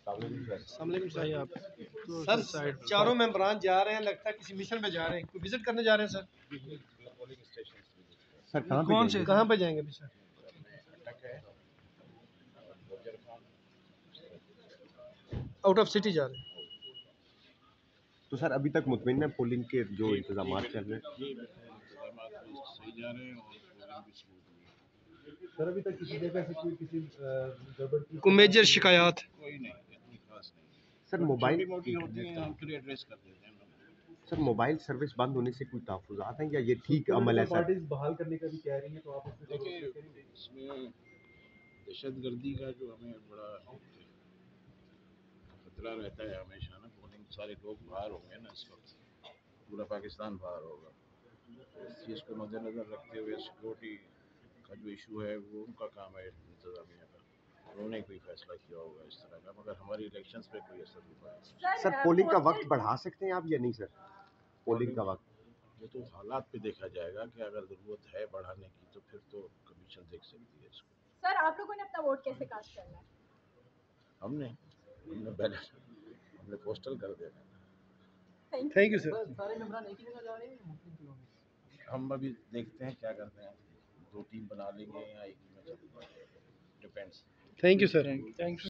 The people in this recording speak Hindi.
अस्सलामुअलैकुम साहिब आप तो सर चारों मेंबरान जा रहे हैं, लगता है किसी मिशन पे जा रहे हैं, कोई विजिट करने जा रहे हैं सर। सर कौन से कहाँ पे जाएंगे अभी सर? आउट ऑफ सिटी जा रहे हैं। तो सर अभी तक मुतमिन है पोलिंग के जो इंतजाम चल रहे हैं? सर अभी तक किसी जगह से कोई किसी गड़बड़ की कोई मेजर शिकायत? कोई नहीं, इतनी खास नहीं। सर मोबाइल मोटी होती हैं, हम फिर एड्रेस कर देते हैं। सर मोबाइल सर्विस बंद होने से कोई तहफ़्फ़ुज़ात हैं या ये ठीक अमल है सर? पार्टीज बहाल करने का भी कह रही हैं, तो आप उससे देखिए, इसमें दहशतगर्दी का जो हमें बड़ा खतरा रहता है हमेशा ना, पोलिंग सारे लोग बाहर होंगे ना, इस वक्त पूरा पाकिस्तान बाहर होगा, इस चीज़ को मद्देनज़र रखते हुए सिक्योरिटी का जो इशू है वो उनका काम है इंतजामिया का, उन्होंने कोई फैसला किया होगा इस तरह का, मगर हमारी इलेक्शंस पे कोई असर नहीं पाया। सर पोलिंग का वक्त बढ़ा सकते हैं आप या नहीं सर? पोलिंग का वक्त वो तो हालात पे देखा जाएगा कि अगर ज़रूरत है बढ़ाने की तो फिर तो कमीशन देख सकती है इसको। सर आप लोगों ने अपना वोट कैसे कास्ट करना है? हमने बैलेट हमने पोस्टल कर देना है। Thank you sir. सारे मेंबरान एक ही जगह जा रहे हैं मुस्लिम लोग? हम अभी देखते हैं क्या करते हैं, 2 टीम बना लेंगे या एक ही में चलेंगे, depends. Thank you sir. Thank you.